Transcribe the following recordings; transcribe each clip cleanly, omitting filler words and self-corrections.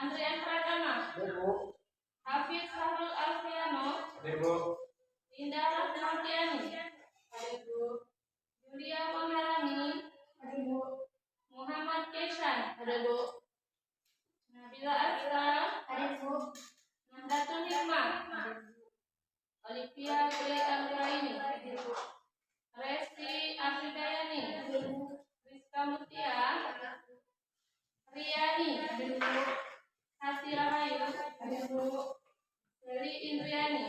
Andrian Pratama. Hafiz Sahrul Alfiano. Indah Rahmatiani. Julia Maharani. Muhammad Kesan. Nabila Azra. Nahdlatul Hikmah. Olivia Gray Anggraini. Resti Afridayani. Rizka Mutia. Riyani. Hati Rahayu. Seli Indriani.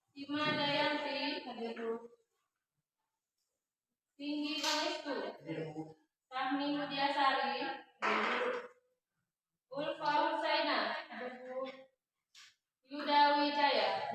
Sima Dayanti. Tinggi Pangestu. Sahmi Mudiasari. Ulfa Husaina. Yuda Wijaya.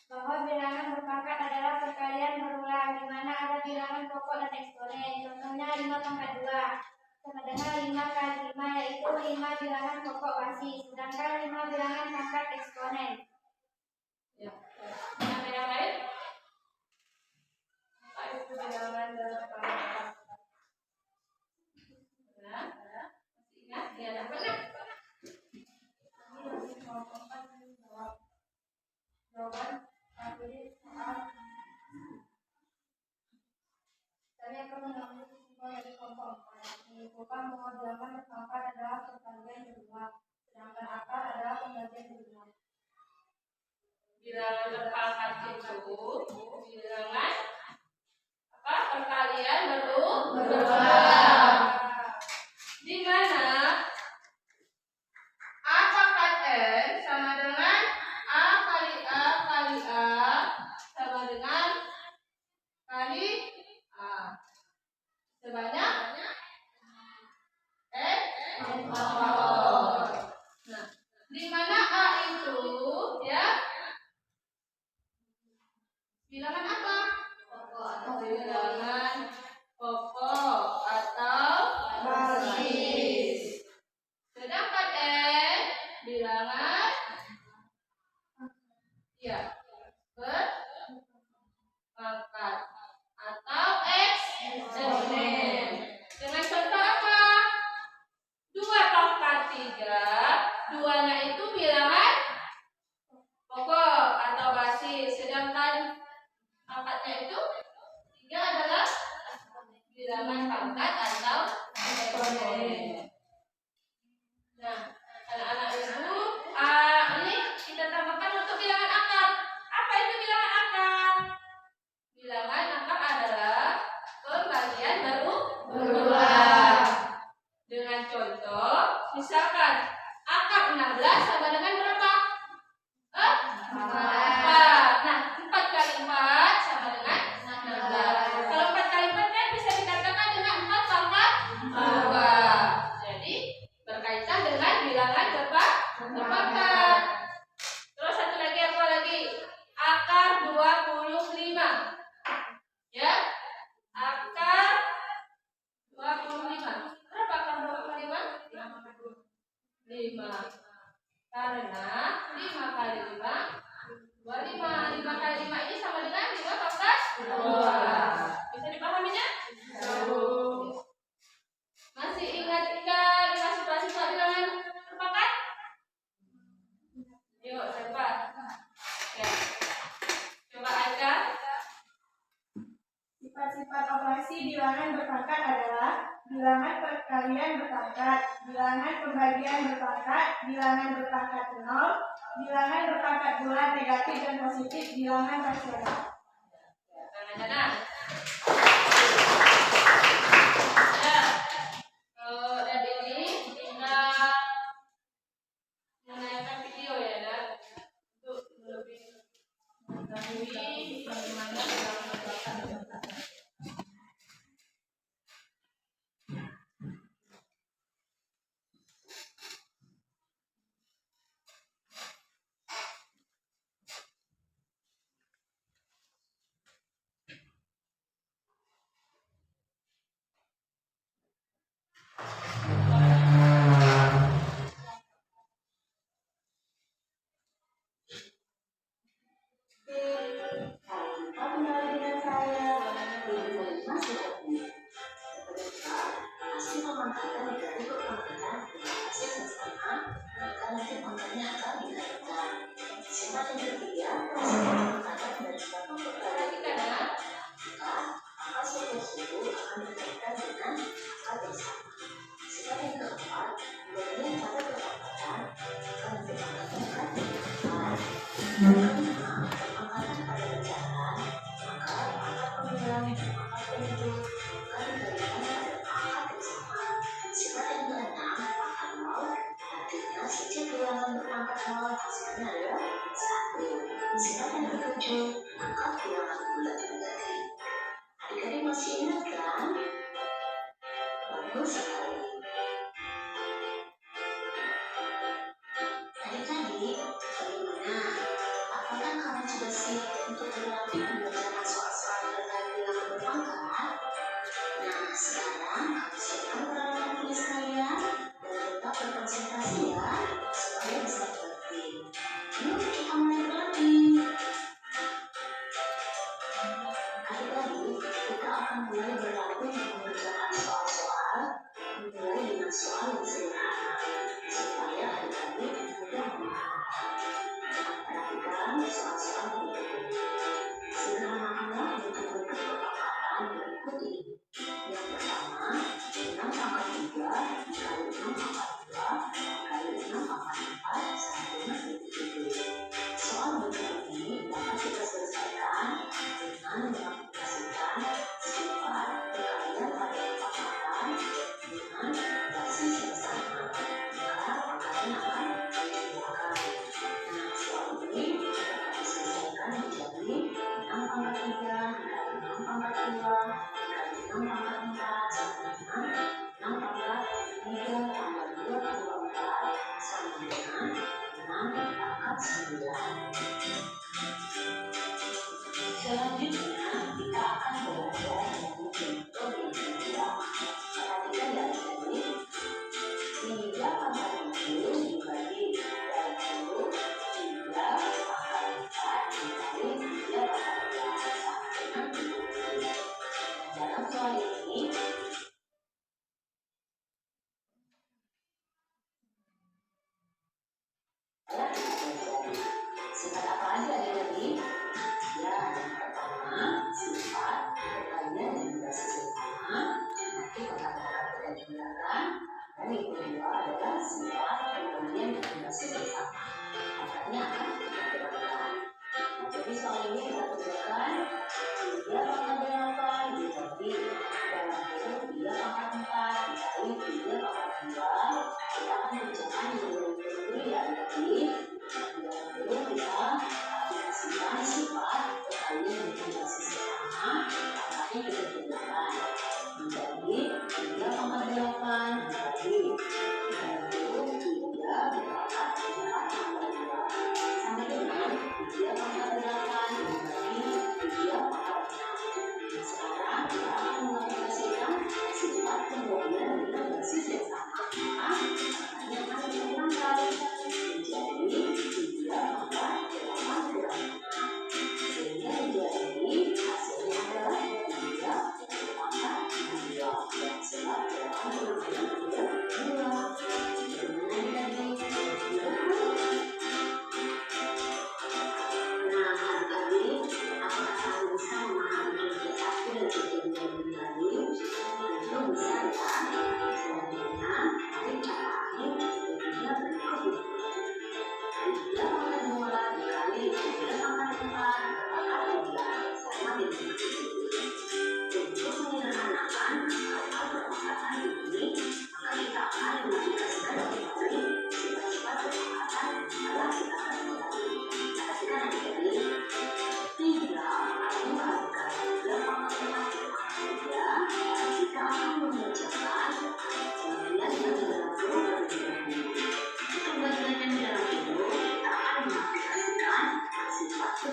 Bahwa bilangan berpangkat adalah perkalian berulang di mana ada bilangan pokok dan eksponen. Contohnya 5/2 sama dengan 5 kali 5, yaitu 5 bilangan pokok basis, sedangkan 5 bilangan pangkat eksponen. Ya. Yang lain? Apa itu bilangan berpangkat? Nah, masih ingat? Ya, benar. Jawaban tadi soal saya akan mengambil kesimpulan dari kelompok 4. Menyimpulkan bahwa bilangan berpangkat adalah perkalian kedua, sedangkan akar adalah pembagian kedua. Bilangan berpangkat itu bilangan apa? Perkalian berulang. Di mana A pangkat N sama dengan A kali A kali A sama dengan kali A sebanyak N faktor. Nah, di mana A itu ya bilangan apa? Bilangan pokok atau basis. Sedangkan N bilangan ya berpangkat atau eksponen. Dengan contoh apa? 2 pangkat 3, 2-nya itu bilangan pokok atau basis, sedangkan pangkatnya itu 3 adalah bilangan pangkat atau eksponen. Nah, anak-anak ibu, ini kita tambahkan untuk bilangan akar. Apa itu bilangan akar? Bilangan akar adalah pembagian berulang. Dengan contoh, misalkan akar 16 sama dengan berapa? 4. Nah, 4 kali 4 sama dengan 5. 5 kali 5 ini sama dengan 5 pangkat 2. Bisa dipahaminya? Masih ingat sifat-sifat bilangan berpangkat? Yuk, cepat. Ya. Coba Aika. Sifat-sifat operasi bilangan berpangkat adalah bilangan perkalian berpangkat, bilangan pembagian berpangkat, bilangan berpangkat 0, bilangan berpangkat bulat negatif dan positif, bilangan rasional. Tangan. Ya. Kalau dari ini kita menayangkan video ya, Dan. Untuk lebih mengetahui bagaimana bilangan berpangkat.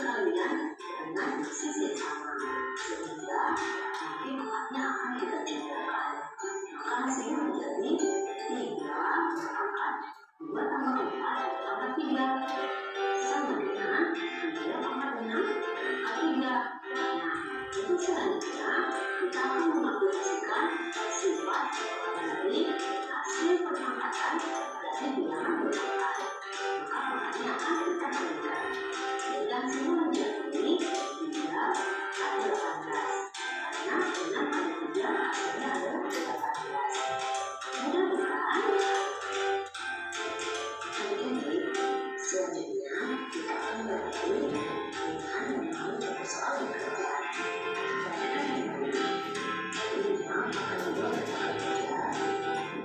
sekalian dengan persis yang sama, sehingga nanti pangkatnya akan kita tinggalkan. Maka hasilnya menjadi 3 berpangkat 2 tambah 4 tambah 3 sama dengan 3 pangkat 6 pangkat 3. Nah, untuk selanjutnya kita akan mengaplikasikan sifat dari hasil perpangkatan dari bilangan berpangkat. Maka pangkatnya akan kita berikan. Jadi hasilnya menjadi 3 kali 18. Karena 6 kali 3 hasilnya adalah 18. Mudah bukan? Adik-adik, selanjutnya kita akan berlatih dengan memahami persoalan pekerjaan. Perhatikan ini, 5 pangkat 2 berpangkat 3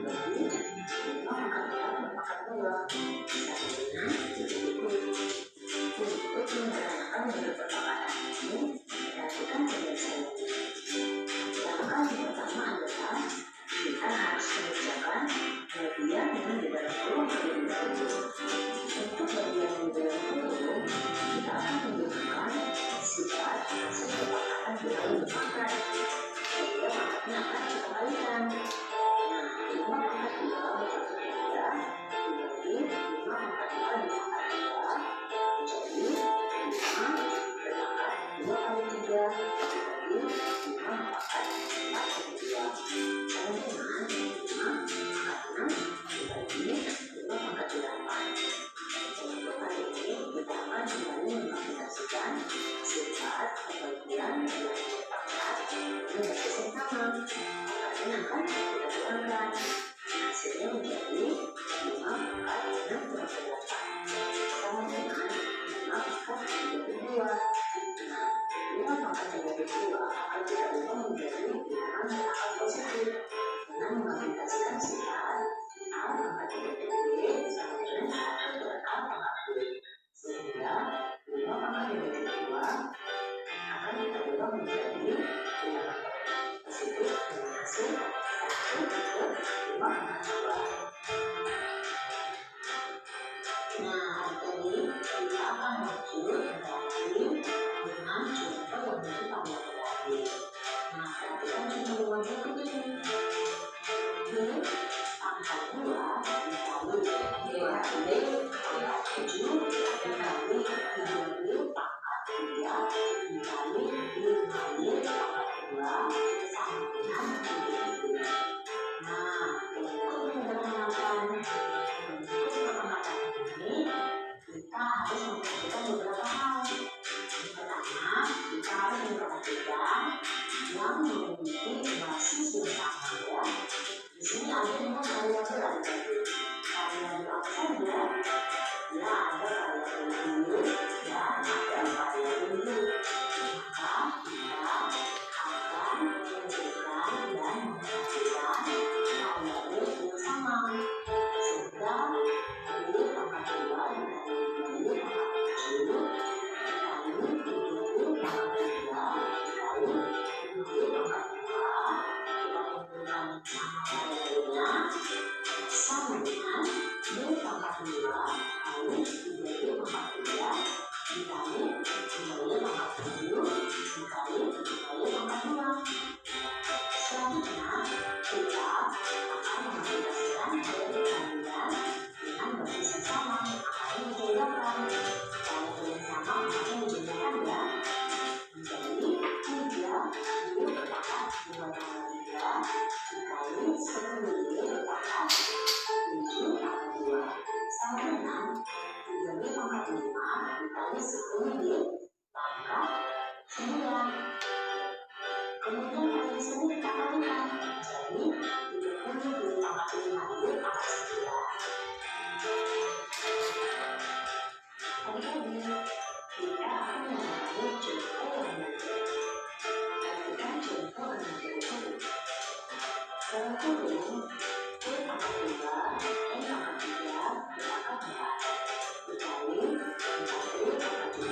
dibagi 5 pangkat 4 berpangkat 2 sama dengan berikut. Untuk menyederhanakan bentuk perpangkatan ini, perhatikan penjelasannya. Langkah yang pertama adalah kita harus mengerjakan bagian yang di dalam kurung terlebih dahulu. Untuk bagian yang di dalam kurung, kita akan menggunakan sifat hasil perpangkatan bilangan berpangkat, sehingga pangkatnya akan kita kalikan. Nah, 5 pangkat 2 berpangkat 3 dibagi 5 pangkat 4 berpangkat 2 menjadi 5 berpangkat 2 kali 3 dibagi 5 berpangkat 4 kali 2 sama dengan 5 pangkat 6 dibagi 5 pangkat 8. Untuk kali ini kita akan kembali mengaplikasikan sifat pembagian bilangan berpangkat dengan basis yang sama. Pangkatnya akan kita kurangkan. Hasilnya menjadi 5 pangkat 6 kurang 8 sama dengan 5 pangkat 32. Nah, 5 pangkat 32 akan kita ubah menjadi bilangan berpangkat positif dengan mengaplikasikan sifat A pangkat 32 sama dengan 1 per A pangkat B, sehingga 5 pangkat 32 akan kita ubah menjadi bilangan positif dengan hasil 1 per 5 pangkat 2. Nah, adik-adik, kita akan lanjut berlatih dengan contoh yang bentuk pangkat tadi. Nah, perhatikan contoh yang berikut ini. B pangkat 2 dikali 2B pangkat 7 dikali 3B pangkat 3 dikali 5B pangkat 2 sama dengan 7B. Nah, untuk menyederhanakan bentuk perpangkatan ini, kita harus memperhatikan beberapa hal. Yang pertama, kita harus memperhatikan yang memiliki basis yang sama ya. Di sini ada dengan variabel adik-adik. Variabel apa saja? Ya, ada variabel U dan ada variabel U. Maka kita akan menunjukkan dan memperhatikan variabel yang sama. Sehingga B pangkat 2 dikali 2B pangkat 7 dikali 3B pangkat 3 dikali 5B pangkat 2 kita kumpulkan sama variabelnya sama dengan B pangkat 2 kali 3B pangkat 3 dikali 5B pangkat 7 dikali 5B pangkat 2. Selanjutnya kita akan mengaplikasikan teori kalian dengan basis yang sama akan dijumlahkan. Variabel yang sama akan dijumlahkan ya menjadi 3 B berpangkat 2 tambah 3 dikali 10B berpangkat 7 tambah 2 sama dengan 3B pangkat 5 dikali 10B pangkat 9. Kemudian kali sini kita kalikan jadi 30B pangkat 5B pangkat 9. Adik-adik, kita akan mengambil contoh yang berikut. Perhatikan contoh yang berikut. Dalam kurung B pangkat 2 N pangkat 3 berpangkat 4 dikali 4B pangkat 7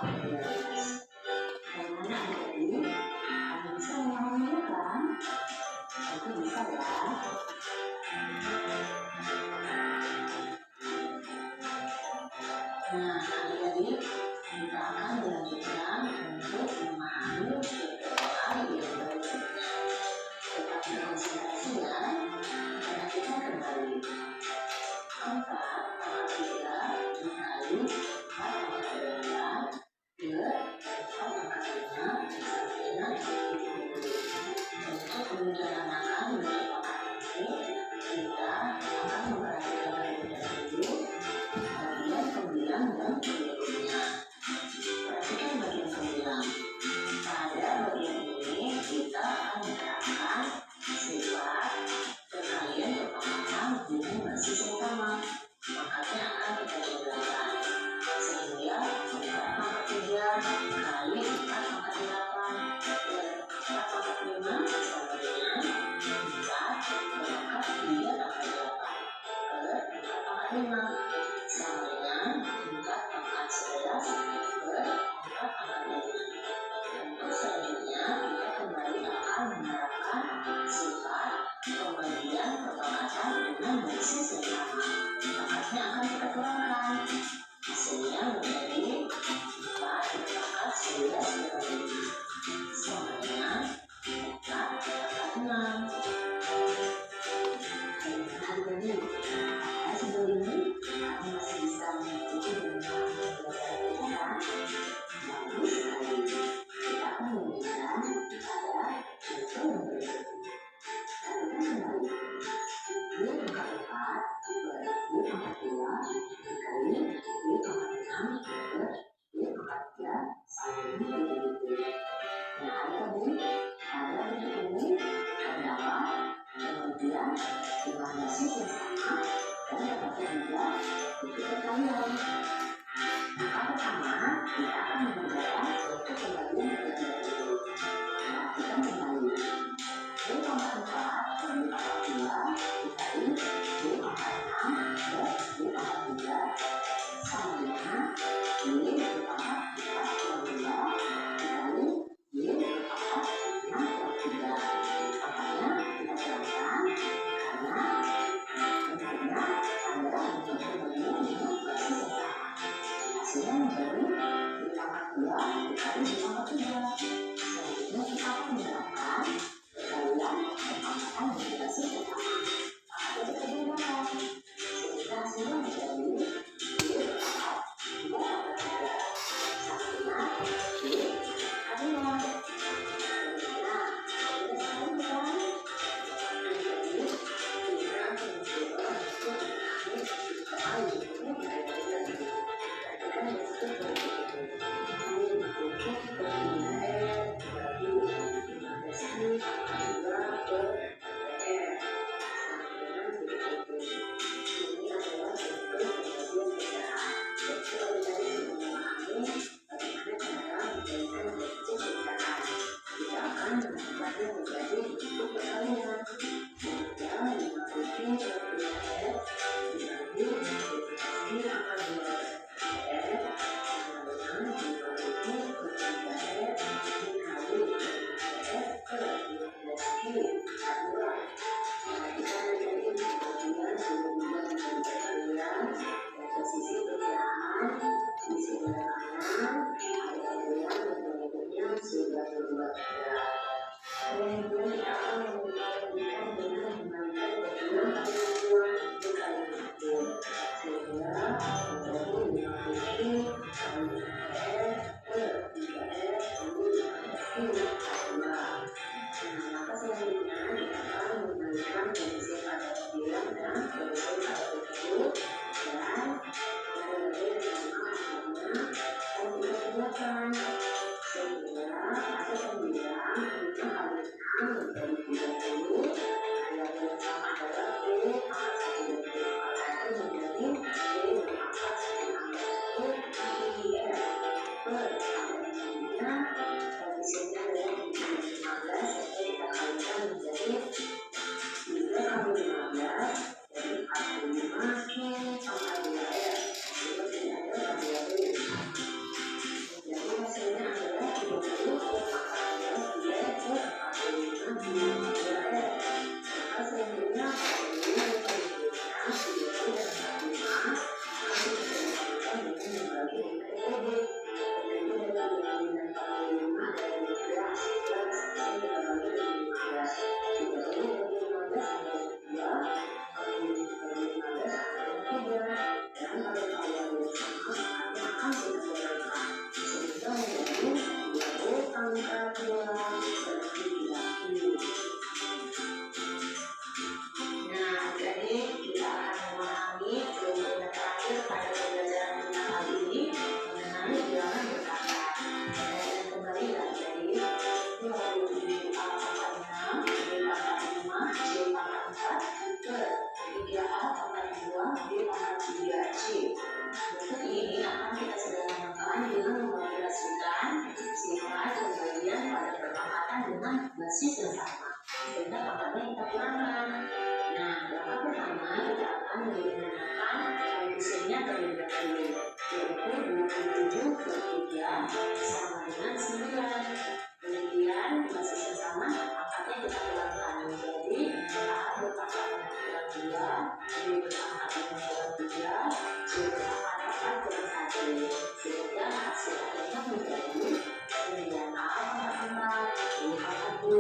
beres. Bagaimana adik-adik? Kamu bisa memahaminya kan? Tentu bisa ya. Nah, adik-adik, kita akan melanjutkan untuk memahami beberapa hal yang berikutnya. Tetap berkonsentrasi ya. Perhatikan kembali. 4 tambah 3 dikali 4 tambah 8 4 tambah 5 sama dengan 70. Untuk menyederhanakan beberapa ini, kita akan memperhatikan terlebih dahulu bagian pembilang dan penghubungnya. Perhatikan bagian pembilang. Pada bagian ini kita akan menerapkan sifat perkalian perpangkatan dengan basis yang sama. Pangkatnya akan kita jumlahkan sehingga 4 pangkat 3 kali 4 pangkat 8 dan 4 pangkat 5 sama dengan 4 pangkat 3 tambah 8 per 4 pangkat 5 sama dengan 4 pangkat 11 per 4 pangkat 5. Untuk selanjutnya kita kembali akan menerapkan sifat pembagian perpangkatan dengan basis yang sama. Pangkatnya akan kita kurangkan hasilnya menjadi 4 pangkat 11 per 5 sama dengan 4 pangkat 6. Adik-adik, apakah sejauh ini kamu masih bisa mengikuti dan memahami pelajaran kita kan? Bagus sekali. Kita akan melanjutkan pada contoh yang berikutnya. Perhatikan kembali. 2 pangkat 4 per 2 pangkat 2 dikali 2 pangkat 6 per 2 pangkat 3 sama dengan 70. Nah, adik-adik, pada bentuk ini terdapat kemudian dengan basis yang sama dan dapat juga bentuk perkalian. Maka pertama kita akan mengerjakan bentuk pembagian terlebih dahulu. Perhatikan kembali. 2 pangkat 4 per 2 pangkat 2 dikali 2 pangkat 6 per 2 pangkat 3 sama dengan 2 pangkat 4 per 2 dikali 2 pangkat 6 per 3. Pangkatnya kita kurangkan karena bentuknya adalah bentuk pembagian dengan basis yang sama. Hasilnya menjadi 2 pangkat 2 dikali 2 pangkat 3. Selanjutnya kita akan menerapkan perkalian perpangkatan dengan basis yang sama. Maka kita gunakan sehingga hasilnya menjadi 2 pangkat 2 pangkat 3 sama dengan 2 pangkat 5. Bagaimana? Mudah sekali bukan? Adik-adik, kita akan mencoba untuk memahami beberapa hal yang berikutnya. Perhatikan bentuk berikut ini. Ini bentuk penggunaan bagi besi 2 per PR sama dengan 70. Ini adalah bentuk pembagian pecahan. Tentu adik-adik sudah memahami bagaimana cara memberikan bentuk pecahan. Kita akan menambahnya menjadi bentuk perkalian. Sehingga 50 per 3R dibagi multiplikasi angka 2R sama dengan 50 per 3R dikali 3R per 15Q A2. Perhatikan adik-adik pembagian sudah dibuat menjadi perkalian dan posisi pecahan di sebelah kanan ada perkalian dan berikutnya sudah berubah juga. Kemudian kita akan melanjutkan dengan membalikan kedua kali dikali 1 sehingga menjadi 50 kali 3R per 3R kali 15Q A2. Nah, maka selanjutnya kita akan membalikan posisi pada pembilang dan posisi pada bentuk dan variabel yang sama angkanya akan kita kerjakan sehingga pada pembilang 5 kali 6 menjadi 30. Variabel yang sama adalah B pangkat 1 dan B pangkat 1 menjadi B berpangkat 1 tambah 1 kali R. pada awal yang sama yang akan kita gunakan sehingga menjadi 2B pangkat 2 per 3I. Nah, jadi kita akan memahami fenomena terakhir pada pembelajaran kita kali ini mengenai bilangan berkata. Dan kembali lagi jadi mulai dari A pangkat 6, B pangkat 5, C pangkat 4 ke 3A pangkat 2, B pangkat 3C. Bentuk ini akan kita sederhanakan dengan mengoperasikan sifat pembagian pada perpangkatan dengan basis yang sama sehingga pangkatnya kita kurangkan. Nah, langkah pertama kita akan menggunakan koefisiennya terlebih dahulu, yaitu 27 per 3 sama dengan 9. Kemudian basis yang sama angkanya kita kurangkan menjadi A berpangkat dengan kurang 2, B berpangkat dengan kurang 3, C berpangkat 4 kurang 1, sehingga hasil akhirnya menjadi 9A pangkat 4, B pangkat 2,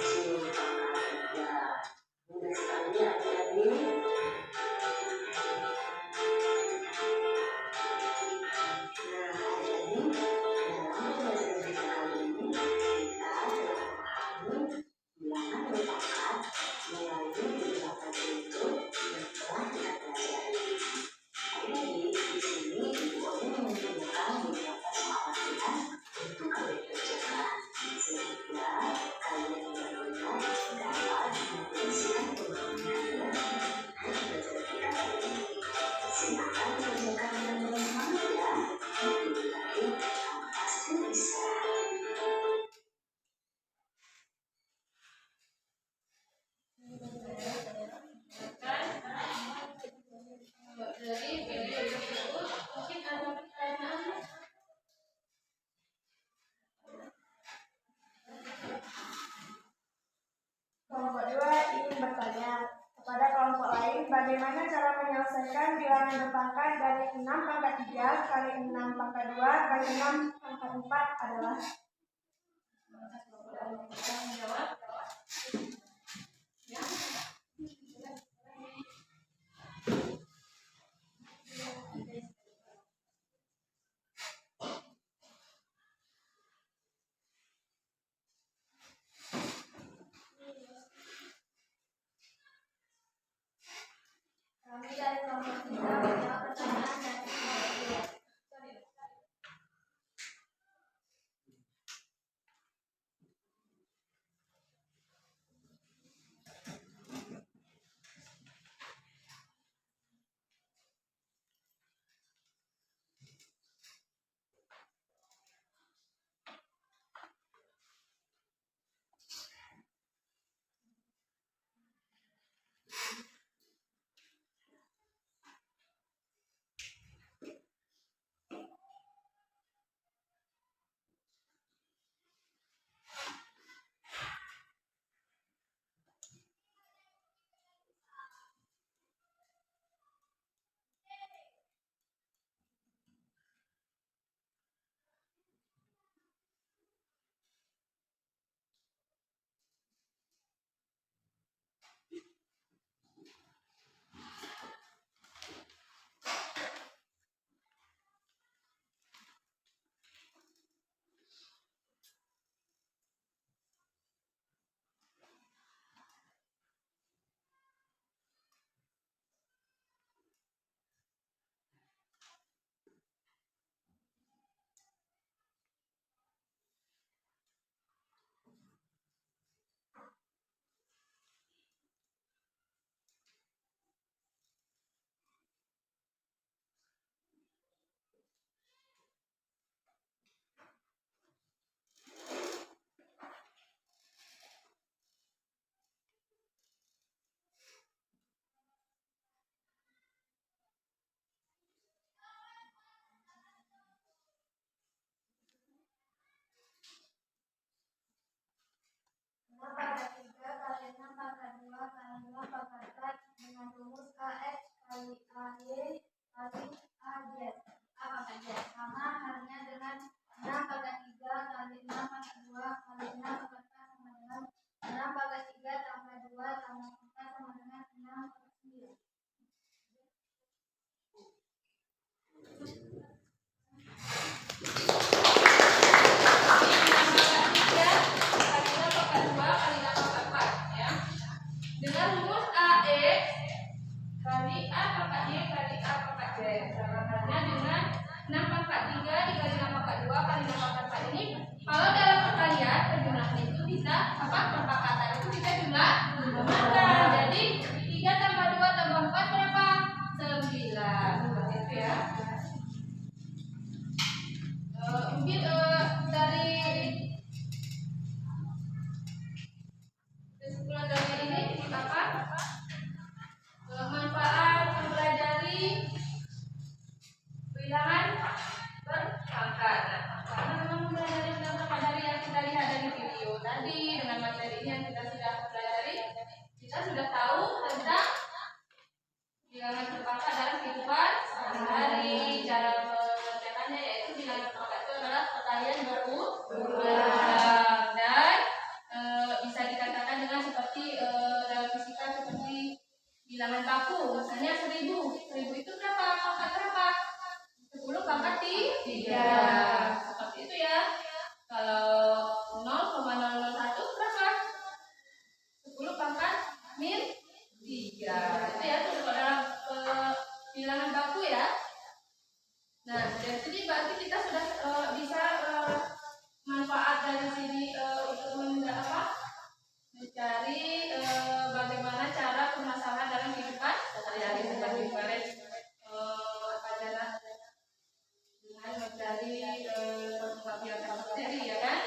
C pangkat 3. Mudah sekali ya adik-adik. Nah, adik-adik, dalam pembelajaran kita kali ini kita telah memahami bilangan berpangkat melalui beberapa bentuk yang telah kita pelajari. Adik-adik, di sini Ibu Oni menunjukkan beberapa soal latihan untuk kalian kerjakan sehingga kalian benar-benar dapat mengoperasikan pemahaman kalian mengenai pembelajaran kita kali ini. Silakan kerjakan dengan semangat ya. Adik-adik, kamu pasti bisa. Dari video tersebut mungkin ada pertanyaan. Kelompok 2 ingin bertanya kepada kelompok lain bagaimana cara menyelesaikan bilangan berpangkat dari 6 pangkat 3 kali 6 pangkat 2 kali 6 pangkat 4 adalah. Menjawab. Ya. Kami dari kelompok 3 menjawab pertanyaan dari kelompok 2. Pangkat 3 kali 6 pangkat 2 kali 2 pangkat 4 dengan rumus AX kali AY kali AZ A pangkat Z sama halnya dengan 6 pangkat 3 kali 6 pangkat 2 kali 6 pangkat 4 sama dengan 6 pangkat 3 tambah 2 tambah 4 sama dengan 6 pangkat 9. pangkat 3 dikali 6 pangkat 2 kali 6 pangkat 4 ini kalau dalam perkalian penjumlahan itu bisa perpakatan itu bisa jumlah pangkat. Jadi 3 tambah 2 tambah 4 berapa? 9. Seperti itu ya. Mungkin dari kesimpulan dari ini apa? Manfaat mempelajari bilangan berpangkat. Karena memang mempelajari bilangan berpangkat dari yang kita lihat dari video tadi dengan materi ini yang kita sudah pelajari, kita sudah tahu tentang bilangan berpangkat dalam kehidupan sehari-hari. Cara mengerjakannya yaitu bilangan berpangkat itu adalah perkalian berulang dan bisa dikatakan dengan seperti dalam fisika seperti bilangan baku, misalnya 1000 itu berapa? Pangkat berapa? 10 pangkat 3. Seperti itu ya. Kalau 0,001 berapa? 10 pangkat min 3. Itu ya, itu dalam bilangan baku ya. Nah, dari sini berarti kita sudah bisa manfaat dari sini untuk mencari bagaimana cara permasalahan dalam kehidupan sehari-hari seperti kemarin pelajaran dengan mencari pembagian materi ya kan?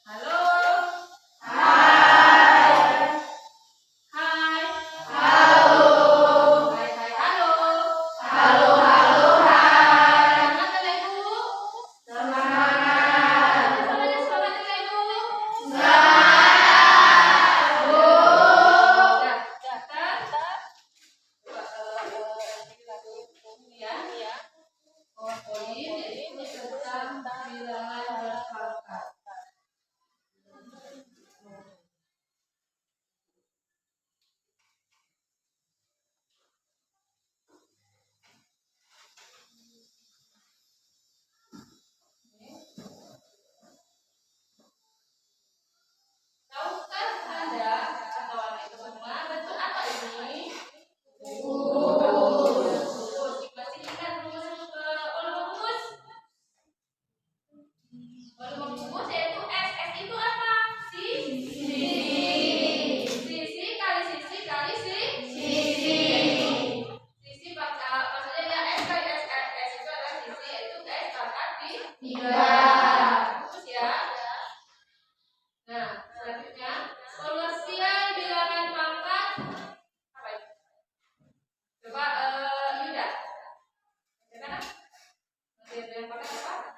Halo.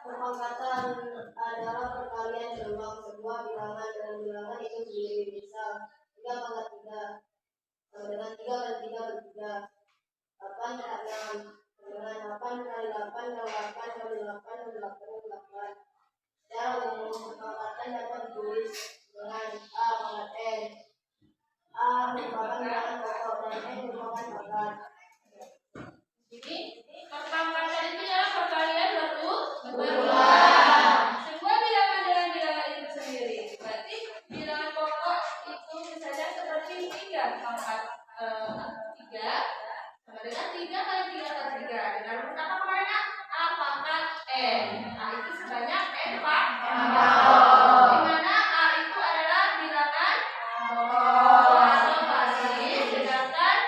Perpangkatan adalah perkalian berulang sebuah bilangan dengan bilangan itu sendiri. Misal 3 pangkat 3 sama dengan 3 kali 3 per 3, 8 per 6 dengan 8 kali 8 kali 8 kali 8 kali 8 kali 8. Secara umum perpangkatan dapat ditulis dengan A pangkat N. A merupakan bilangan pokok dan N merupakan pangkat. Jadi perpangkatan itu adalah perkalian berulang sebuah bilangan dengan bilangan itu sendiri. Berarti bilangan pokok itu misalnya seperti 3 pangkat 3 sama dengan 3 kali 3 kali 3 dengan rumusan apa kemarin? A pangkat N. Nah itu sebanyak N pangkat. Di mana A itu adalah bilangan atau basis, sedangkan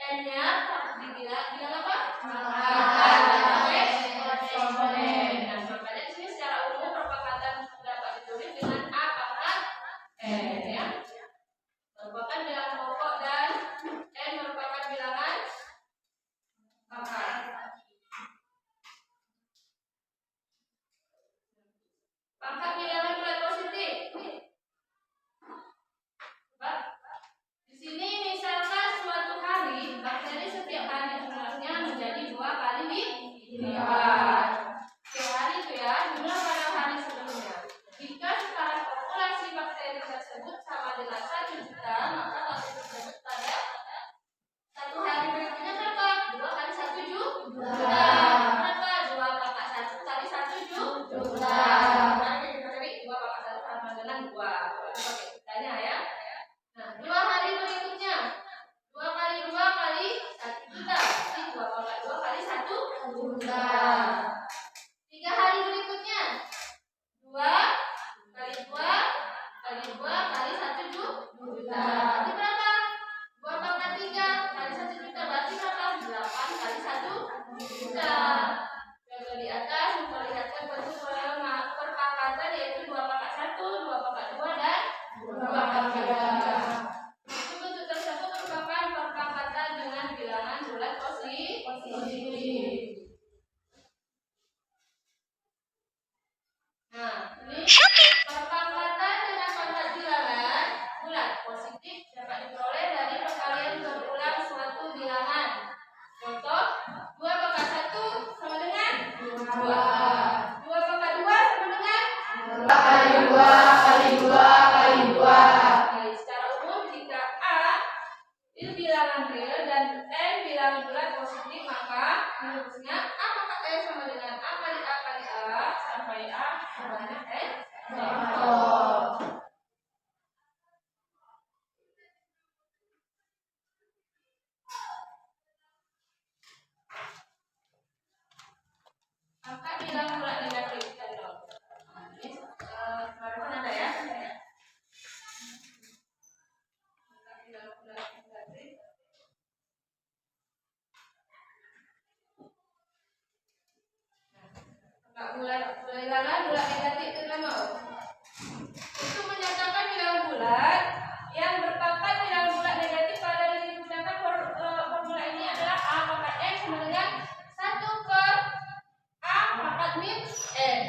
N-nya dibilang apa? Komponen. Nah, makanya di sini secara umum perpangkatan dapat ditulis dengan A pangkat N ya. Merupakan bilangan pokok dan N bilangan real dan N bilangan bulat positif, maka rumusnya A pangkat N sama dengan A kali A kali A sampai A sebanyak N faktor. Angka bilangan bulat negatif dan nol. Ini kemarin kan ada ya. Angka bilangan bulat negatif. Angka bilangan bulat negatif itu nol. Itu menyatakan bilangan bulat yang berpangkat bilangan bulat negatif pada digunakan formula ini adalah A pangkat N sama dengan 1 per A pangkat min N.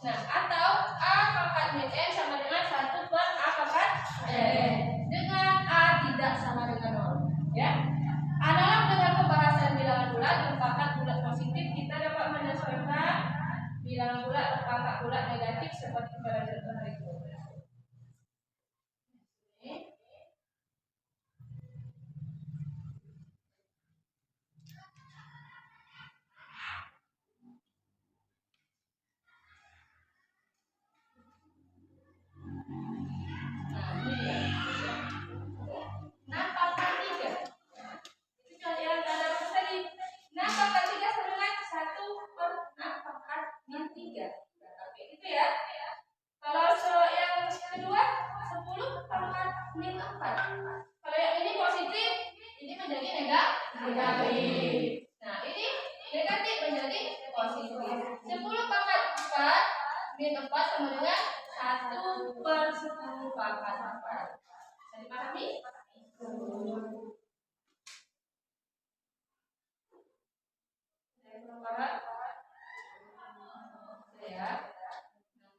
Nah, atau A pangkat min N sama dengan 1 per A pangkat N dengan A tidak sama dengan 0 ya. Analog dengan pembahasan bilangan bulat berpangkat bulat positif, kita dapat menyesuaikan bilangan bulat berpangkat bulat negatif seperti pada contoh berikut.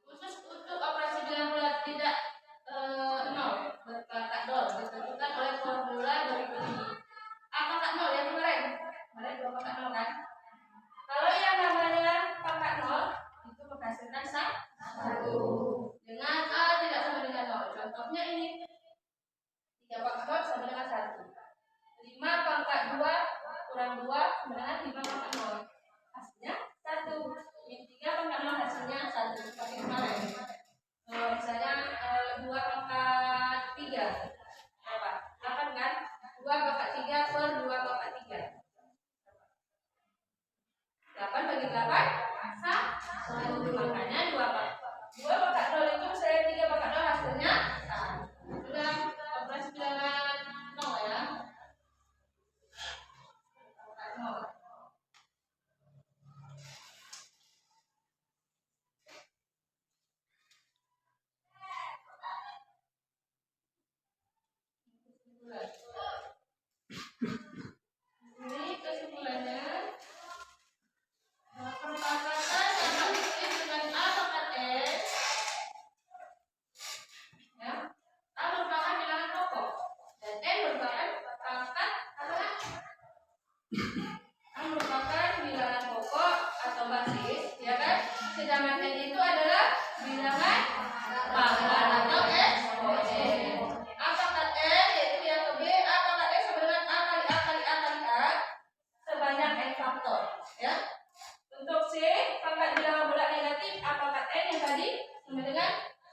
Khusus untuk operasi bilangan bulat tidak nol berpangkat nol ditentukan oleh formula berikut ini. A pangkat nol yang kemarin dua pangkat nol kan. Kalau yang namanya pangkat nol itu menghasilkan satu dengan A tidak sama dengan nol. Contohnya ini 3 pangkat nol sama dengan 1. 5 pangkat 2 kurang 2 sama dengan 5 pangkat nol. Hasilnya 1. Min 3 pangkat 0 hasilnya 1 seperti kemarin. Misalnya 2 pangkat 3 berapa? 8 kan? 2 pangkat 3 per 2 pangkat 3 8 bagi 8 1. Makanya 2 pangkat 0 itu saya 3 pangkat 0 hasilnya 1. Sudah operasi bilangan 0 ya. Pangkat 0. Ini kesimpulannya perpangkatan yang positif dengan A pangkat N ya. A merupakan bilangan pokok dan N merupakan pangkat apa? A merupakan bilangan pokok atau basis ya kan. Sedangkan N itu adalah bilangan pangkat atau eksponen. A pangkat N yaitu yang ke B, A pangkat N sama dengan A kali A kali A kali A sebanyak N faktor ya. Untuk C pangkat bilangan bulat negatif A pangkat N yang tadi sama dengan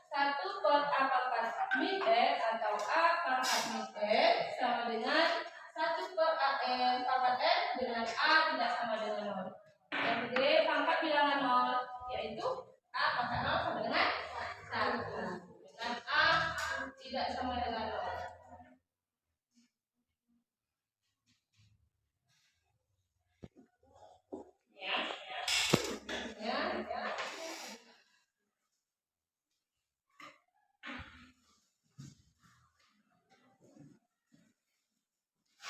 1 per A pangkat min N atau A pangkat min N sama dengan 1 per A N pangkat N dengan A tidak sama dengan 0. Yang D pangkat bilangan 0 yaitu A pangkat 0 sama dengan 1 dengan A tidak sama dengan 0.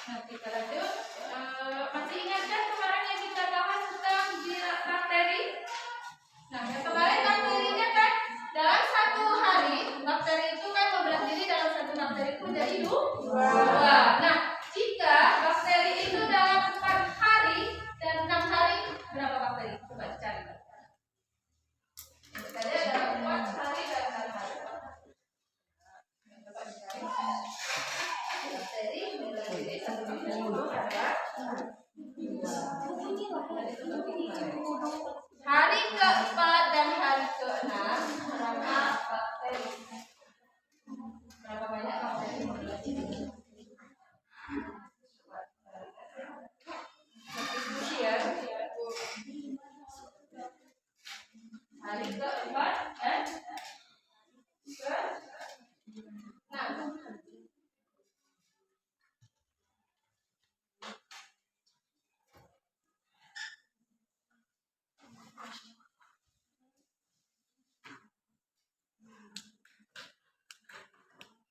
Nah, kita lanjut. Masih ingatkah kemarin yang kita bahas tentang bakteri? Nah, yang kemarin bakterinya kan dalam 1 hari bakteri itu kan membelah diri dalam 1 bakteri itu menjadi 2. Nah, jika bakteri itu dalam 4 hari dan 6 hari berapa bakteri? Coba dicari. Bakteri dalam 4 hari dan 6 hari. Coba dicari. Bakteri membelah diri dulu adalah hari keempat dan hari keenam sama bakteri. Berapa banyak bakteri? Diskusi ya. Hari keempat dan keenam.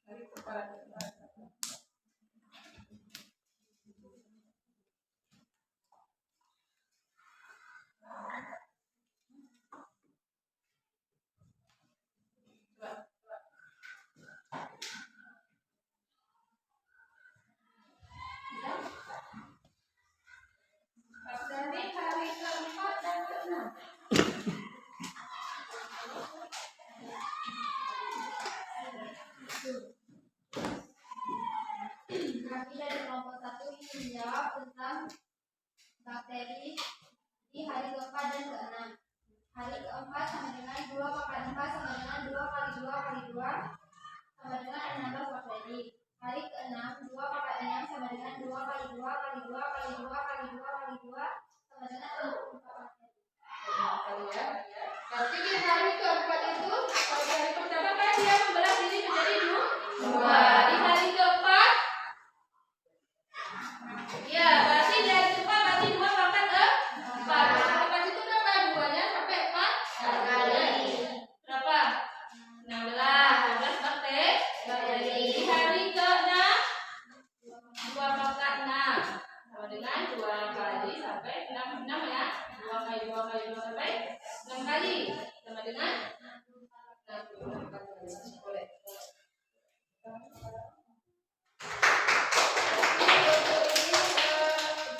Hari keempat. Bakteri hari keempat dan keenam. Kami dari kelompok 1 ingin menjawab tentang bakteri di hari keempat dan keenam. Hari keempat sama dengan 2 pangkat 4 sama dengan 2 kali 2 kali 2 sama dengan 16 bakteri. Hari keenam 2 pangkat 6 sama dengan 2 kali 2 kali 2 kali 2 kali 2 kali 2 sama dengan 64 bakteri. Ya. Berarti di hari keempat itu pada hari pertama kan dia membelah diri menjadi dua. Di hari keempat, ya berarti di hari keempat berarti 2 pangkat 4. Keempat itu berapa? 2-nya sampai 4 kali. Berapa? 16 bakteri. Di hari keenam 2 pangkat 6 sama dengan 2 kali sampai 6 ya. 2 kali 2 kali 2 sampai 6 kali sama dengan 64 kali. Boleh.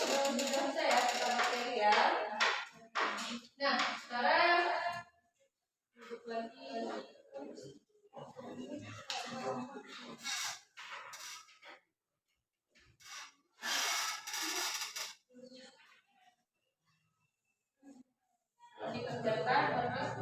Sudah bisa ya kita materi ya. Nah, sekarang duduk lagi. Dikerjakan terus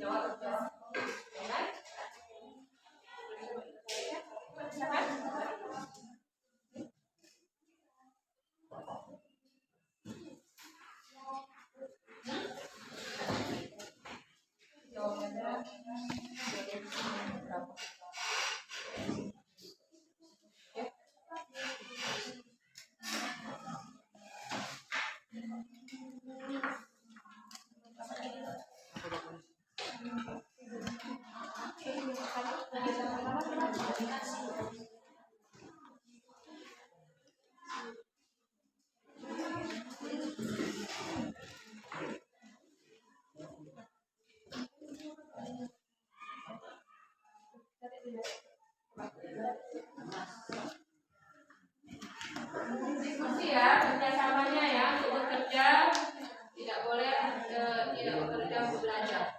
jawab. Ya kan? Silakan. Jawabannya berapa? Diskusi ya, kerjasamanya ya, untuk bekerja tidak boleh tidak bekerja untuk belajar.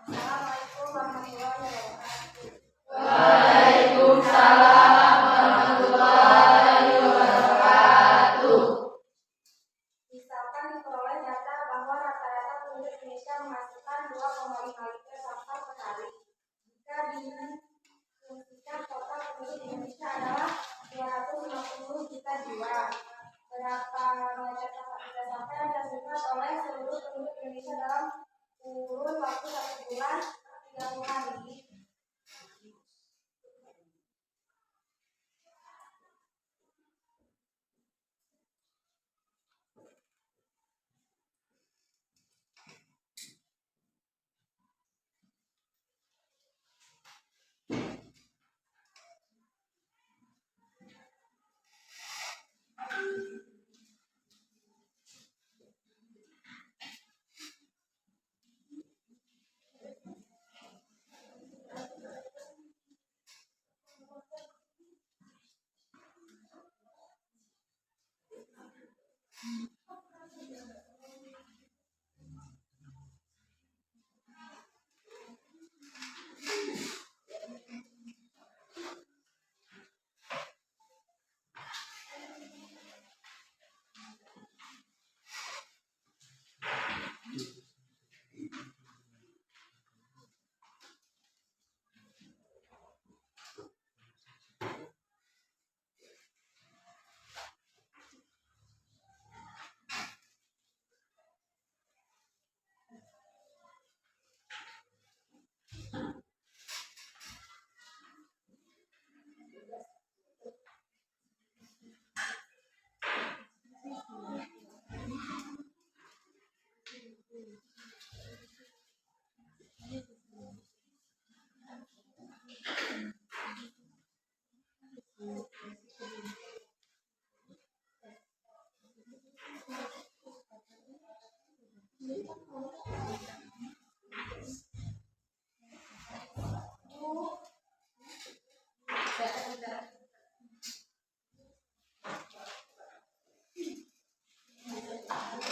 Assalamualaikum warahmatullahi wabarakatuh. Waalaikumsalam warahmatullahi wabarakatuh. Misalkan diperoleh data bahwa rata-rata penduduk Indonesia menghasilkan 2,5 liter sampah per hari. Jika diasumsikan total penduduk Indonesia adalah 250 juta jiwa, berapa liter sampah yang dihasilkan oleh seluruh penduduk Indonesia dalam kurun waktu 1 bulan 30 hari?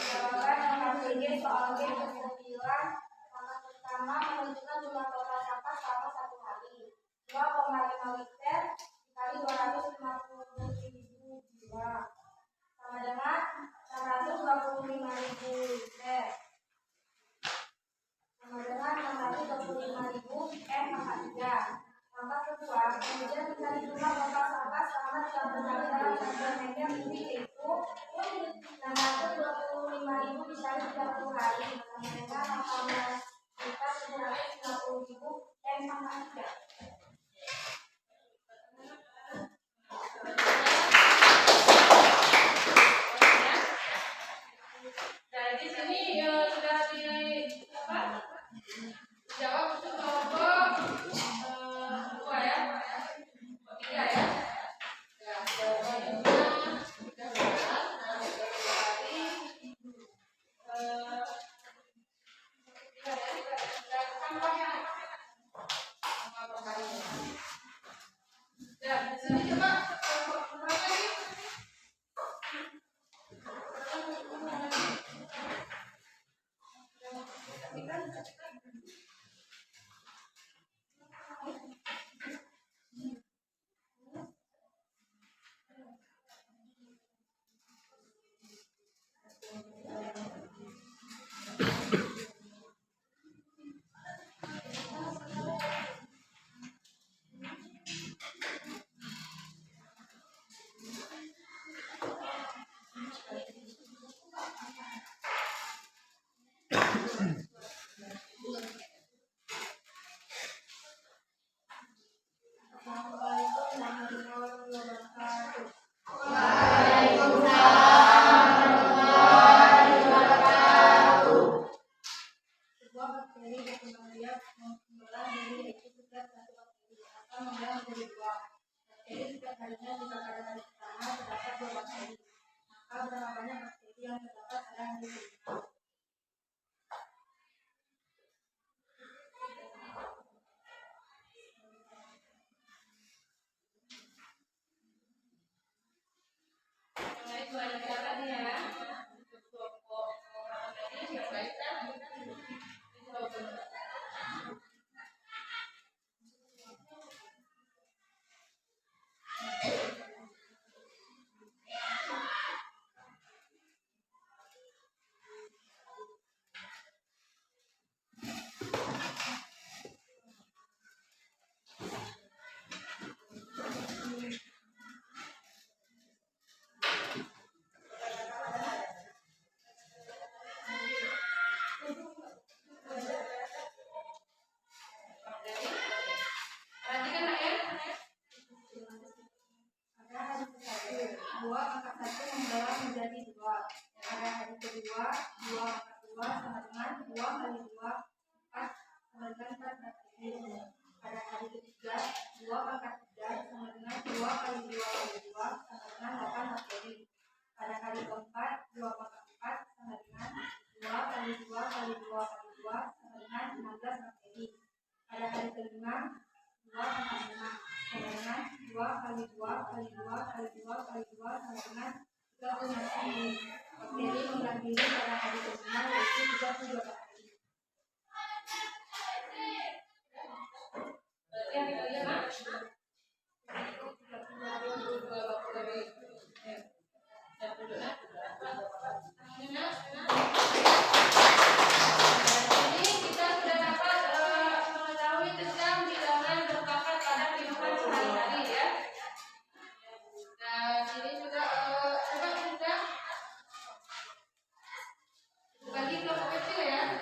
Jawaban nomor 3 soal B ke-9. Halaman pertama menunjukkan jumlah total sampah selama 1 hari. 2,5 liter dikali 250.000 jiwa sama dengan 625.000 liter sama dengan 625.000 pangkat 3. Langkah kedua, kemudian mencari jumlah total sampah selama 30 hari dalam satu meter kubik, yaitu 625.000 dikali 30 hari sama dengan 18.950.000 pangkat 3. Nah, di sini sudah dijawab untuk kelompok 2 ya, 3 ya. Nah, jawabannya sudah benar. Sampahnya sampah per hari. Ya, di sini coba berapa nih? Assalamualaikum warahmatullahi wabarakatuh. Sebuah bakteri berkembang biak membelah diri, yaitu setiap satu bakteri akan membelah menjadi 2 bakteri setiap harinya. Jika pada hari pertama terdapat 2 bakteri, maka berapa banyak bakteri yang terdapat pada hari kedua? Itu ada caranya ya. Untuk kelompok orang tadi yang baik kan? Perhatikan nak ya. Pada hari ke-1, 2 pangkat 1 membelah menjadi 2. Pada hari kedua, 2 pangkat 2 sama dengan 2 kali 2, 4 sama dengan 4 bakteri. Pada hari ketiga, 2 pangkat 3 sama dengan 2 kali 2 kali 2 sama dengan 8 bakteri. Pada hari keempat, 2 pangkat 4 sama dengan 2 kali 2 kali 2 kali 2 sama dengan 16 bakteri. Pada hari kelima, 2 pangkat 5 sama dengan 2 kali 2 kali 2 kali 2 kali 2 sama dengan 36 bakteri. Bakteri membelah diri pada hari kelima, yaitu 32 bakteri. Yang itu ya, Mak. Jadi kita sudah dapat mengetahui tentang bilangan berpangkat pada kehidupan sehari-hari ya. Nah, ini juga coba kita bagi kelompok kecil ya.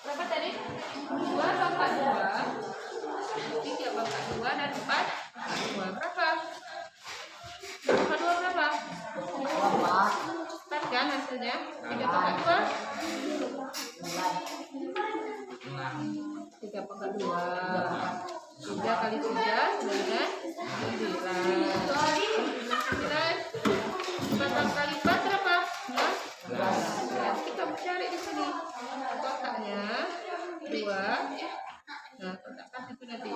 Berapa tadi? 2 pangkat 2, 3 pangkat 2, dan 4 2. Berapa? 4 2 berapa? 4 kan hasilnya? 3 pangkat 2? 3 pangkat 2. 3 kali 3 9. 4 kali 4 berapa? 11. Kita cari di sini. Kotaknya 2. Nah, kotakkan itu nanti.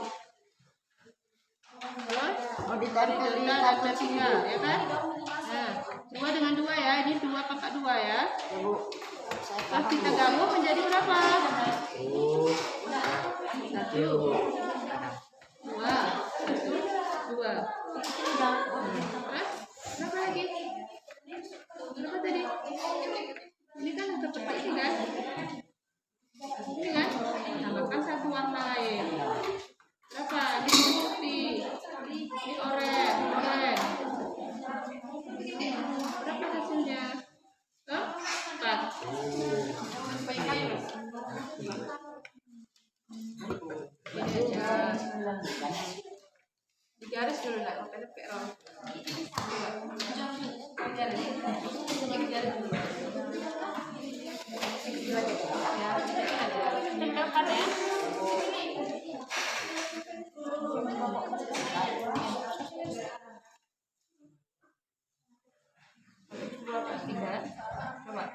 Mau ditarik dari Ada 3, ya kan? Nah, 2 dengan 2 ya. Ini 2 pangkat 2 ya. Terus kita gabung menjadi berapa? 1 2 2. Berapa lagi? Berapa tadi? Ini kan seperti ini kan? Ini kan? Tambahkan satu warna lain. Berapa? Ini putih. Ini oranye. Berapa hasilnya? 4. Ini aja. Digaris dulu nak, makanya pakai roll. Digaris dulu. Ya, tempelkan ya. Berapa? 3. Coba.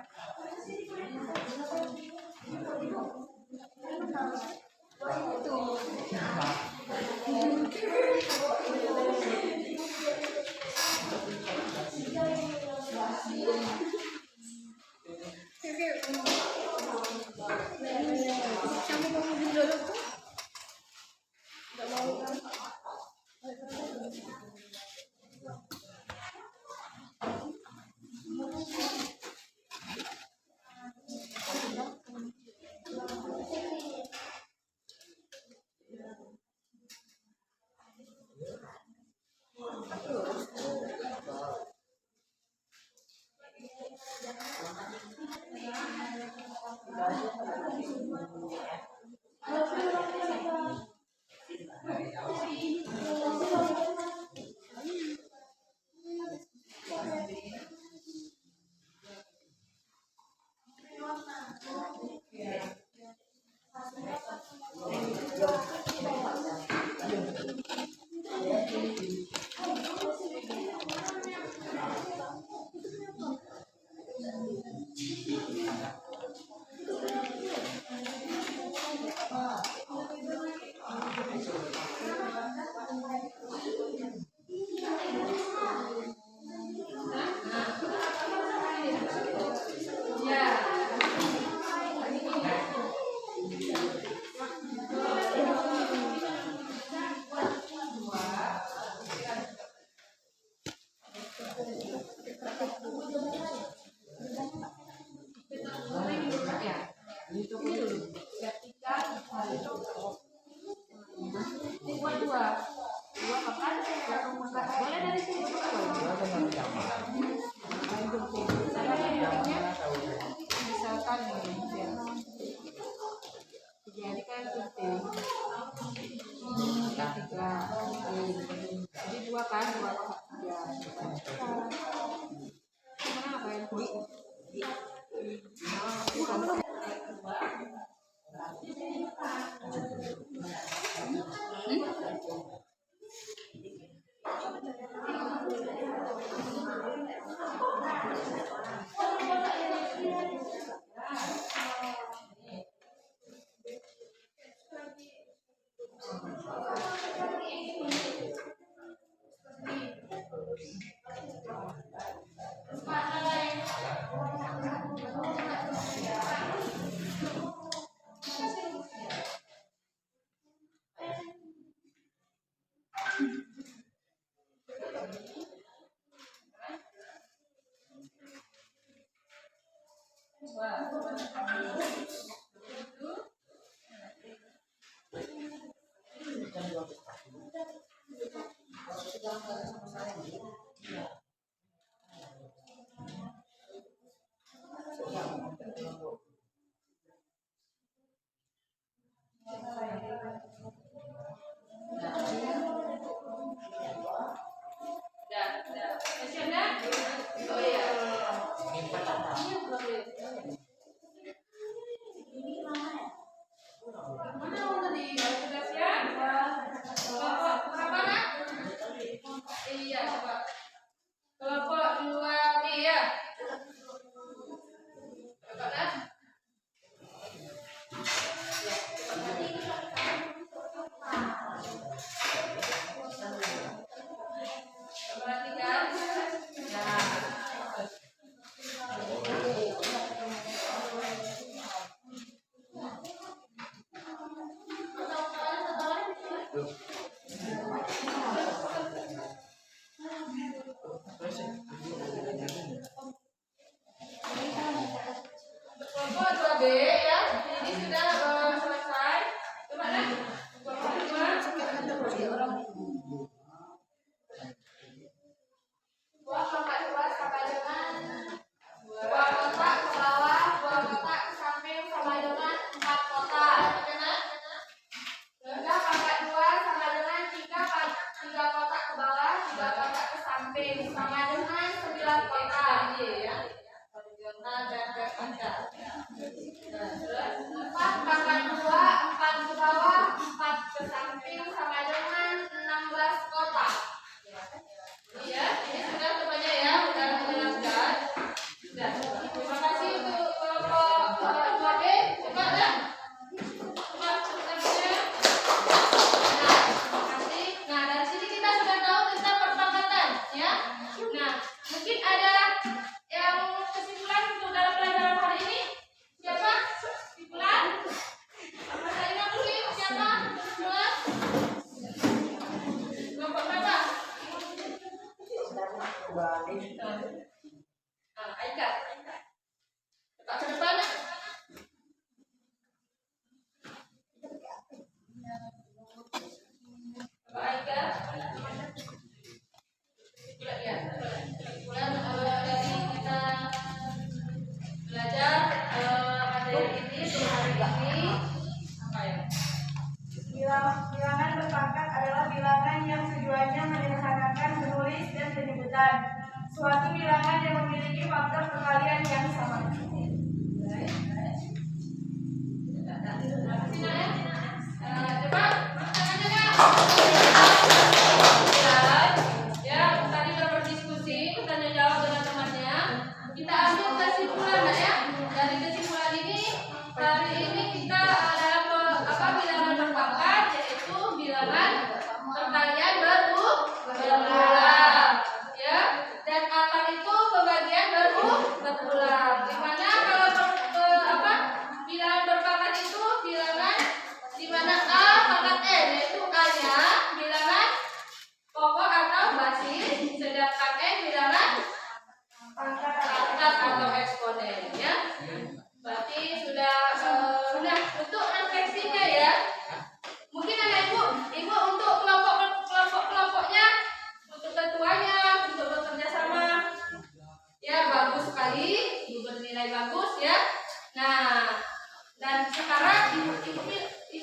Mana apa yang Kelompok 2B ya, ini sudah selesai. Coba lah, kelompok 2. Buah pangkat 2 sama dengan 2 kotak ke bawah, 2 kotak ke samping sama dengan 4 kotak. Juga pangkat 2 sama dengan 3 kotak ke bawah, 3 kotak ke samping sama dengan 9 kotak. Ya. Terus 4 pangkat 2, 4 ke bawah, 4 ke samping sama dengan 16 kotak. Ya, ini sudah semuanya ya, sudah menjelaskan. Sudah. Terima kasih untuk kelompok 2B. Coba ya. Coba sebenarnya. Nah, terima kasih. Nah, dari sini kita sudah tahu tentang perpangkatan, ya. Nah, mungkin ada yang kesimpulan untuk dalam pelajaran hari ini. Siapa? Kesimpulan? Apa saya dulu? Siapa? Semua? Kelompok berapa? Aika. Coba ke depan. Coba Aika. Kesimpulan dari kita belajar materi ini untuk hari ini apa ya? Bilangan berpangkat adalah bilangan yang tujuannya menyederhanakan menulis dan penyebutan suatu bilangan yang memiliki faktor perkalian yang sama. Coba tangannya Kak. Ya, tadi sudah berdiskusi, bertanya jawab dengan temannya. Kita ambil kesimpulan ya. Dari kesimpulan ini, hari ini kita dalam bilangan berpangkat, yaitu bilangan perkalian berulang, ya. Dan akar itu pembagian berulang. Dimana kalau bilangan berpangkat itu bilangan di mana A pangkat N, yaitu A-nya bilangan pokok atau basis, sedangkan N bilangan pangkat atau eksponen, ya. Berarti sudah untuk refleksinya ya. Mungkin anak ibu untuk kelompoknya, untuk ketuanya, untuk bekerja sama, ya bagus sekali, ibu bernilai bagus ya. Nah, dan sekarang ibu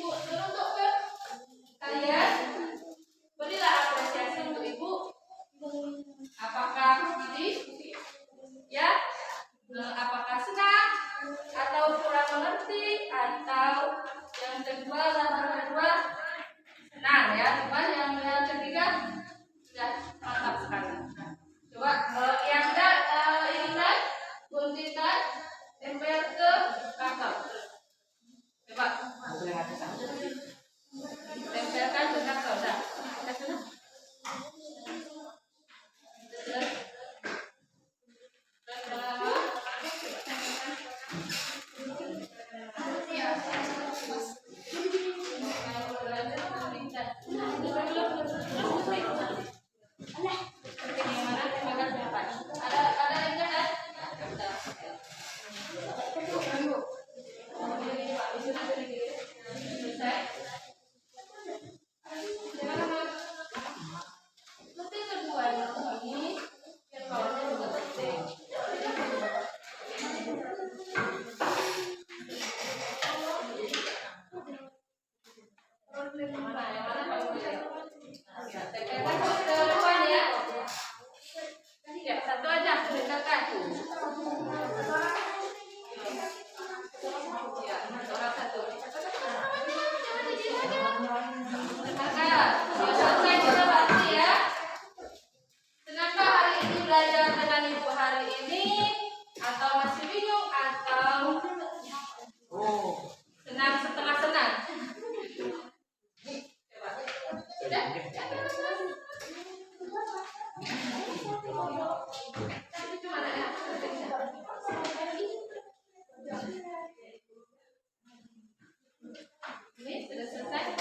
untuk ke kalian, berilah apresiasi untuk ibu. Apakah ini ya, apakah senang atau kurang mengerti, atau yang kedua senang ya. Cuman yang ketiga sudah mantap sekali. Coba yang sudah inikan, guntingkan, tempel ke kakak. Coba tempelkan ke kakak. Udah. Satu aja, dekatkan. Selesai kita berarti ya. Senangkah hari ini belajar dengan ibu hari ini? Atau masih bingung? Atau senang setengah senang? Sudah? Ini sudah selesai.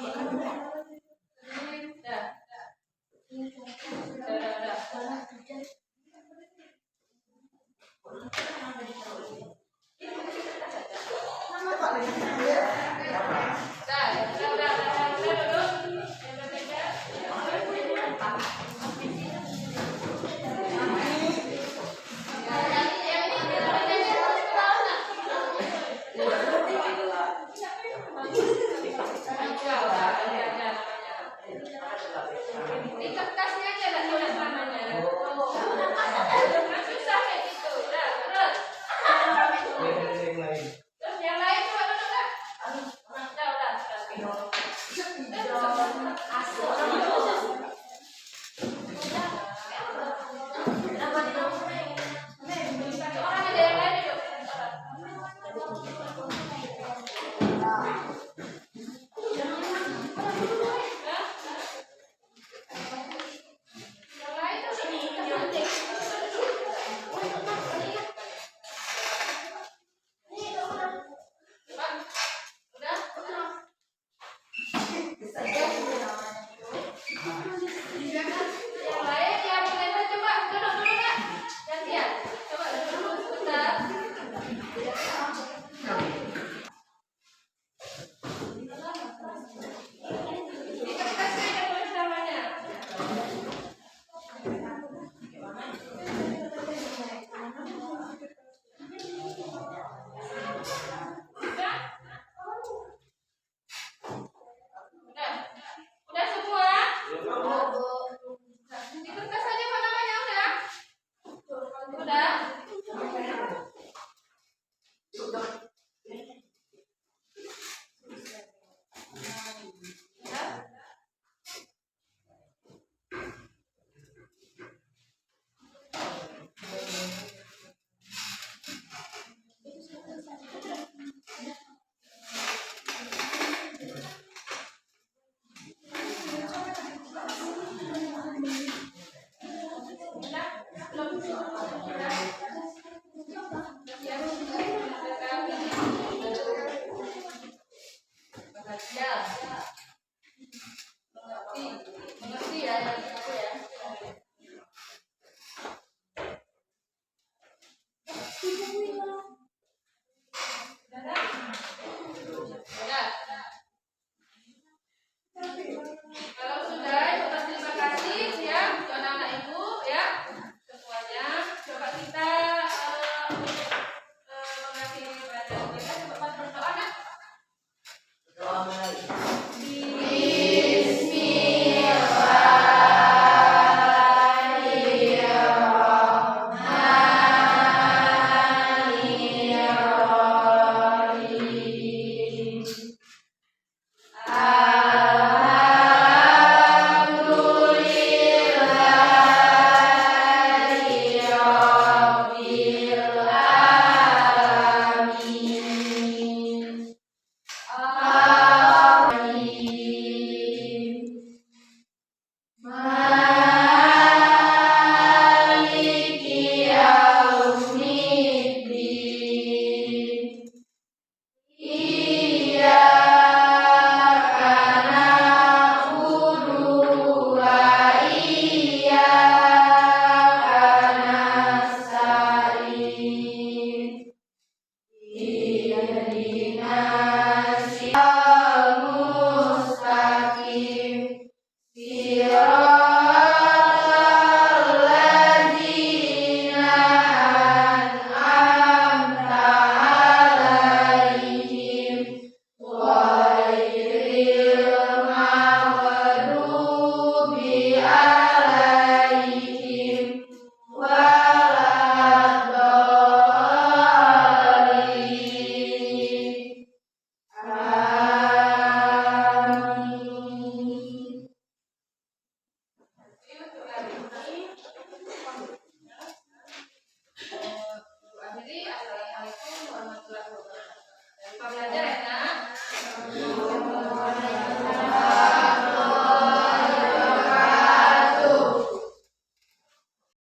Aduh.